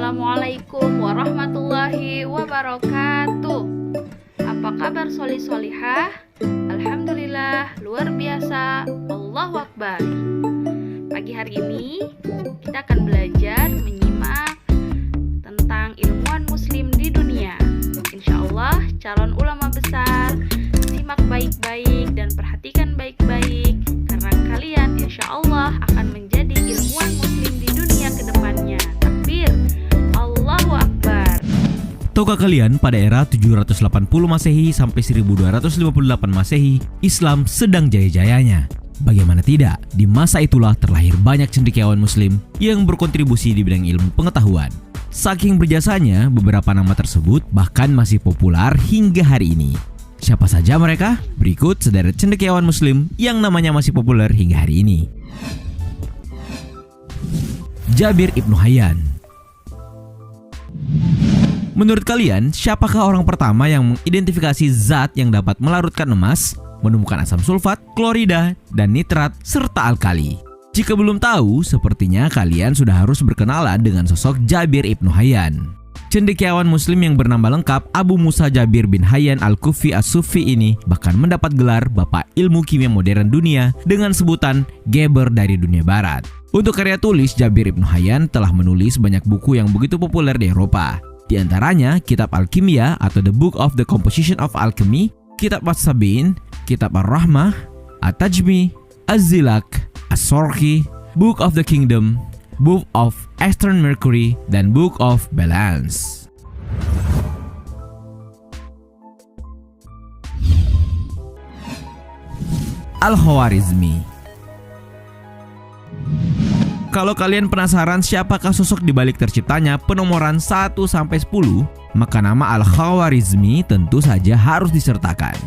Assalamualaikum warahmatullahi wabarakatuh. Apa kabar solih-solihah? Alhamdulillah, luar biasa. Allahu Akbar. Pagi hari ini kita akan belajar menyimak tentang ilmuwan muslim di dunia. Insya Allah calon ulama besar. Simak baik-baik dan perhatikan baik-baik, karena kalian insya Allah akan menjadi ilmuwan muslim di dunia ke depannya. Takbir, Allahu Akbar. Tahukah kalian pada era 780 Masehi sampai 1258 Masehi, Islam sedang jaya-jayanya. Bagaimana tidak, di masa itulah terlahir banyak cendekiawan muslim yang berkontribusi di bidang ilmu pengetahuan. Saking berjasanya, beberapa nama tersebut bahkan masih populer hingga hari ini. Siapa saja mereka? Berikut sederet cendekiawan muslim yang namanya masih populer hingga hari ini. Jabir Ibnu Hayyan. Menurut kalian, siapakah orang pertama yang mengidentifikasi zat yang dapat melarutkan emas, menemukan asam sulfat, klorida, dan nitrat, serta alkali? Jika belum tahu, sepertinya kalian sudah harus berkenalan dengan sosok Jabir Ibnu Hayyan. Cendekiawan muslim yang bernama lengkap Abu Musa Jabir bin Hayyan al-Kufi as-Sufi ini bahkan mendapat gelar Bapak Ilmu Kimia Modern Dunia dengan sebutan Geber dari dunia barat. Untuk karya tulis, Jabir Ibnu Hayyan telah menulis banyak buku yang begitu populer di Eropa. Di antaranya Kitab Al-Kimia atau The Book of the Composition of Alchemy, Kitab As-Sabin, Kitab Ar-Rahmah, At-Tajmi, Az-Zilak, As-Sorki, Book of the Kingdom, Book of Eastern Mercury, dan Book of Balance. Al-Khwarizmi. Kalau kalian penasaran siapakah sosok di balik terciptanya penomoran 1-10, maka nama Al-Khwarizmi tentu saja harus disertakan.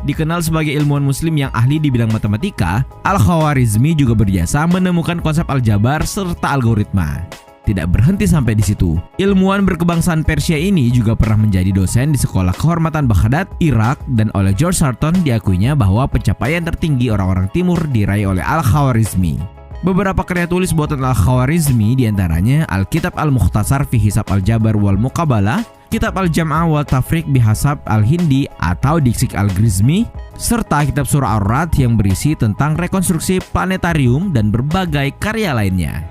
Dikenal sebagai ilmuwan muslim yang ahli di bidang matematika, Al-Khwarizmi juga berjasa menemukan konsep aljabar serta algoritma. Tidak berhenti sampai di situ, ilmuwan berkebangsaan Persia ini juga pernah menjadi dosen di Sekolah Kehormatan Baghdad, Irak, dan oleh George Sarton diakuinya bahwa pencapaian tertinggi orang-orang timur diraih oleh Al-Khwarizmi. Beberapa karya tulis buatan Al-Khwarizmi diantaranya Alkitab Al-Mukhtasar fi Hisab Al-Jabar wal Muqabalah, Kitab Al-Jam'ah wal Tafriq bihasab Al-Hindi atau Diksik Al-Grizmi, serta kitab Surah Ar-Ra'd yang berisi tentang rekonstruksi planetarium dan berbagai karya lainnya.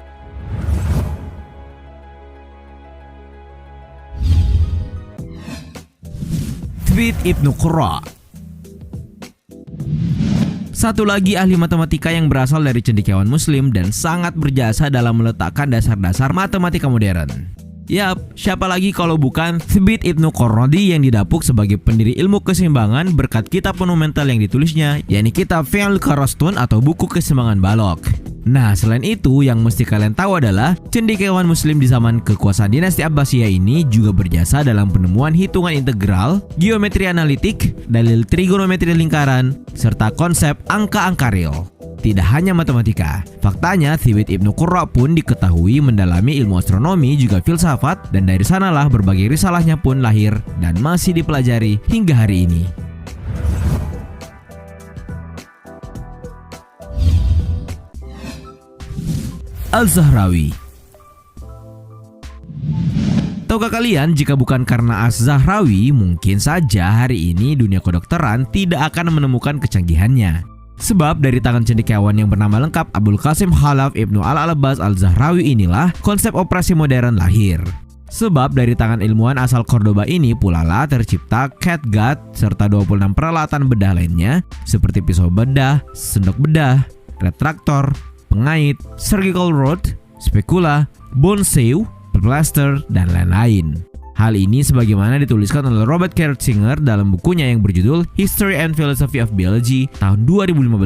Thibit Ibnu Qurra. Satu lagi ahli matematika yang berasal dari cendekiawan muslim dan sangat berjasa dalam meletakkan dasar-dasar matematika modern. Yap, siapa lagi kalau bukan Thibit Ibnu Qurradi yang didapuk sebagai pendiri ilmu keseimbangan berkat kitab monumental yang ditulisnya, yakni kitab Fi'l Kharastun atau buku keseimbangan balok. Nah, selain itu yang mesti kalian tahu adalah cendekiawan muslim di zaman kekuasaan dinasti Abbasiyah ini juga berjasa dalam penemuan hitungan integral, geometri analitik, dalil trigonometri lingkaran, serta konsep angka-angka real. Tidak hanya matematika, faktanya Thibit Ibnu Qurra pun diketahui mendalami ilmu astronomi juga filsafat, dan dari sanalah berbagai risalahnya pun lahir dan masih dipelajari hingga hari ini. Az-Zahrawi. Tahukah kalian jika bukan karena Az-Zahrawi, mungkin saja hari ini dunia kedokteran tidak akan menemukan kecanggihannya. Sebab dari tangan cendekiawan yang bernama lengkap Abul Qasim Khalaf Ibnu Al-Abbas Al-Zahrawi inilah konsep operasi modern lahir. Sebab dari tangan ilmuwan asal Cordoba ini pula lah tercipta catgut serta 26 peralatan bedah lainnya seperti pisau bedah, sendok bedah, retraktor, pengait, surgical rod, spekula, bone saw, plaster, dan lain-lain. Hal ini sebagaimana dituliskan oleh Robert Kerzinger dalam bukunya yang berjudul History and Philosophy of Biology tahun 2015.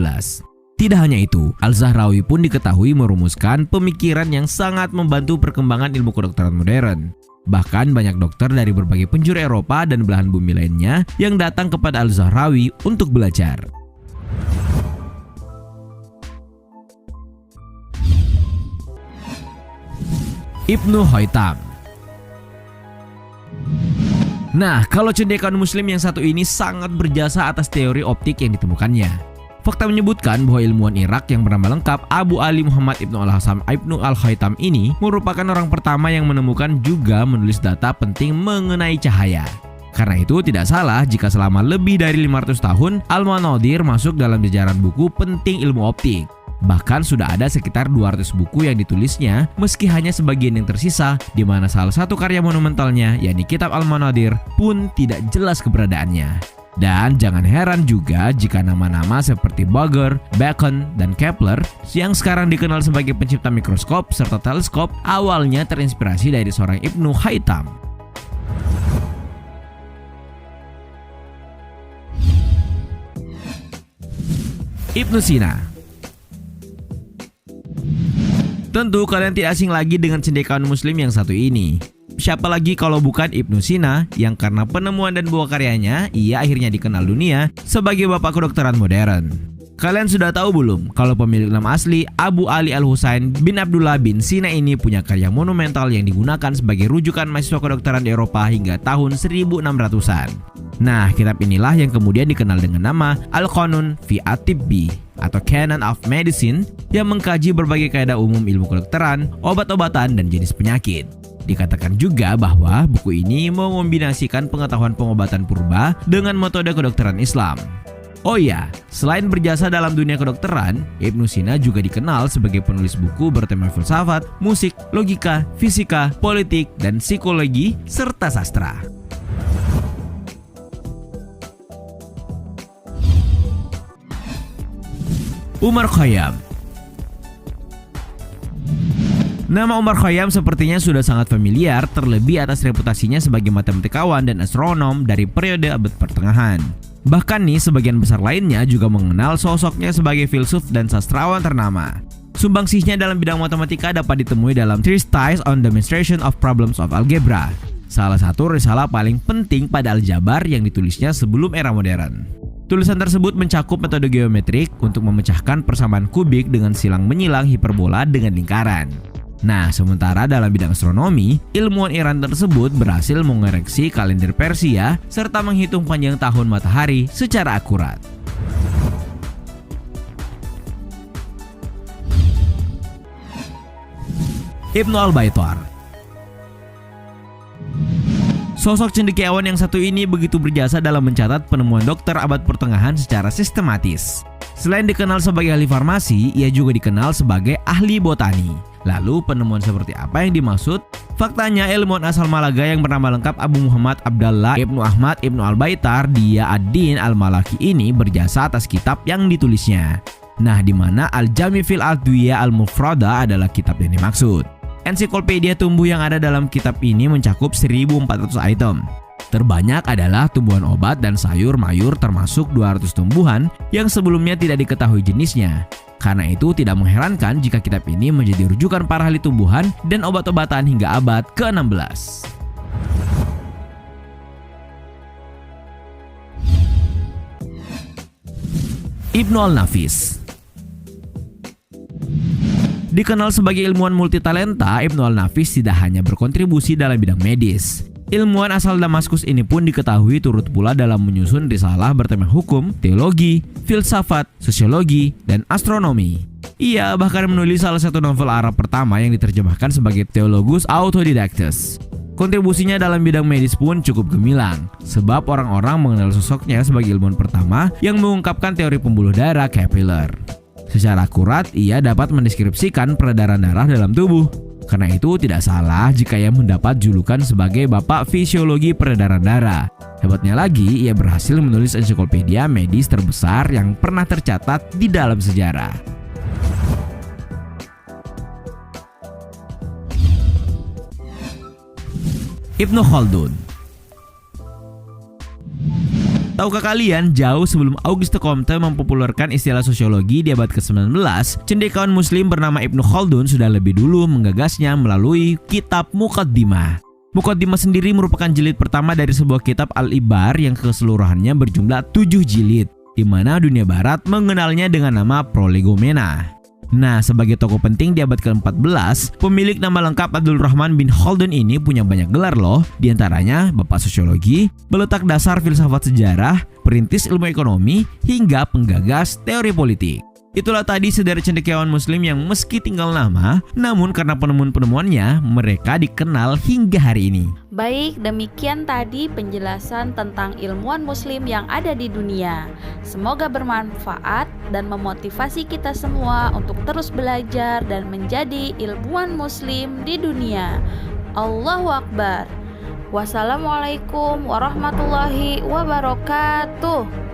Tidak hanya itu, Al-Zahrawi pun diketahui merumuskan pemikiran yang sangat membantu perkembangan ilmu kedokteran modern. Bahkan banyak dokter dari berbagai penjuru Eropa dan belahan bumi lainnya yang datang kepada Al-Zahrawi untuk belajar. Ibnu Haytham. Nah, kalau cendekiawan muslim yang satu ini sangat berjasa atas teori optik yang ditemukannya. Fakta menyebutkan bahwa ilmuwan Irak yang bernama lengkap Abu Ali Muhammad Ibnu Al-Hasam Ibnu Al-Khaitam ini merupakan orang pertama yang menemukan juga menulis data penting mengenai cahaya. Karena itu tidak salah jika selama lebih dari 500 tahun Al-Manadir masuk dalam jajaran buku penting ilmu optik. Bahkan sudah ada sekitar 200 buku yang ditulisnya, meski hanya sebagian yang tersisa, di mana salah satu karya monumentalnya, yakni Kitab Al-Manadir, pun tidak jelas keberadaannya. Dan jangan heran juga jika nama-nama seperti Boger, Bacon, dan Kepler yang sekarang dikenal sebagai pencipta mikroskop serta teleskop awalnya terinspirasi dari seorang Ibnu Khaitam. Ibnu Sina. Tentu kalian tidak asing lagi dengan cendekiawan muslim yang satu ini. Siapa lagi kalau bukan Ibnu Sina yang karena penemuan dan buah karyanya ia akhirnya dikenal dunia sebagai bapak kedokteran modern. Kalian sudah tahu belum kalau pemilik nama asli Abu Ali Al-Husain bin Abdullah bin Sina ini punya karya monumental yang digunakan sebagai rujukan mahasiswa kedokteran di Eropa hingga tahun 1600-an. Nah, kitab inilah yang kemudian dikenal dengan nama Al-Qanun fi At-Tibbi atau Canon of Medicine yang mengkaji berbagai kaidah umum ilmu kedokteran, obat-obatan, dan jenis penyakit. Dikatakan juga bahwa buku ini mengombinasikan pengetahuan pengobatan purba dengan metode kedokteran Islam. Oh iya, selain berjasa dalam dunia kedokteran, Ibnu Sina juga dikenal sebagai penulis buku bertema filsafat, musik, logika, fisika, politik, dan psikologi, serta sastra. Umar Khayyam. Nama Umar Khayyam sepertinya sudah sangat familiar, terlebih atas reputasinya sebagai matematikawan dan astronom dari periode abad pertengahan. Bahkan nih, sebagian besar lainnya juga mengenal sosoknya sebagai filsuf dan sastrawan ternama. Sumbangsihnya dalam bidang matematika dapat ditemui dalam Treatise on Demonstration of Problems of Algebra, salah satu risalah paling penting pada aljabar yang ditulisnya sebelum era modern. Tulisan tersebut mencakup metode geometrik untuk memecahkan persamaan kubik dengan silang menyilang hiperbola dengan lingkaran. Nah, sementara dalam bidang astronomi, ilmuwan Iran tersebut berhasil mengoreksi kalender Persia serta menghitung panjang tahun matahari secara akurat. Ibnu Al-Baitar. Sosok cendekiawan yang satu ini begitu berjasa dalam mencatat penemuan dokter abad pertengahan secara sistematis. Selain dikenal sebagai ahli farmasi, ia juga dikenal sebagai ahli botani. Lalu penemuan seperti apa yang dimaksud? Faktanya ilmuwan asal Malaga yang bernama lengkap Abu Muhammad Abdallah Ibnu Ahmad Ibnu Al-Baitar Dia ad-Din Al-Malaki ini berjasa atas kitab yang ditulisnya. Nah, di mana Al-Jami fil Adwiyah Al-Mufrada adalah kitab yang dimaksud. Ensiklopedia tumbuh yang ada dalam kitab ini mencakup 1.400 item. Terbanyak adalah tumbuhan obat dan sayur mayur termasuk 200 tumbuhan yang sebelumnya tidak diketahui jenisnya. Karena itu tidak mengherankan jika kitab ini menjadi rujukan para ahli tumbuhan dan obat-obatan hingga abad ke-16. Ibnu Al-Nafis. Dikenal sebagai ilmuwan multitalenta, Ibnu Al-Nafis tidak hanya berkontribusi dalam bidang medis. Ilmuwan asal Damaskus ini pun diketahui turut pula dalam menyusun risalah bertema hukum, teologi, filsafat, sosiologi, dan astronomi. Ia bahkan menulis salah satu novel Arab pertama yang diterjemahkan sebagai Theologus Autodidactus. Kontribusinya dalam bidang medis pun cukup gemilang, sebab orang-orang mengenal sosoknya sebagai ilmuwan pertama yang mengungkapkan teori pembuluh darah capillary. Secara akurat, ia dapat mendeskripsikan peredaran darah dalam tubuh. Karena itu tidak salah jika ia mendapat julukan sebagai Bapak Fisiologi Peredaran Darah. Hebatnya lagi, ia berhasil menulis ensiklopedia medis terbesar yang pernah tercatat di dalam sejarah. Ibnu Khaldun. Tahukah kalian, jauh sebelum Auguste Comte mempopulerkan istilah sosiologi di abad ke-19, cendekiawan muslim bernama Ibnu Khaldun sudah lebih dulu menggagasnya melalui kitab Muqaddimah. Muqaddimah sendiri merupakan jilid pertama dari sebuah kitab Al-Ibar yang keseluruhannya berjumlah 7 jilid, di mana dunia barat mengenalnya dengan nama Prolegomena. Nah, sebagai tokoh penting di abad ke-14, pemilik nama lengkap Abdul Rahman bin Khaldun ini punya banyak gelar loh, diantaranya Bapak Sosiologi, Peletak Dasar Filsafat Sejarah, perintis ilmu ekonomi, hingga penggagas teori politik. Itulah tadi sederet cendekiawan muslim yang meski tinggal lama, namun karena penemuan-penemuannya, mereka dikenal hingga hari ini. Baik, demikian tadi penjelasan tentang ilmuwan muslim yang ada di dunia. Semoga bermanfaat dan memotivasi kita semua untuk terus belajar dan menjadi ilmuwan muslim di dunia. Allahu Akbar. Wassalamualaikum warahmatullahi wabarakatuh.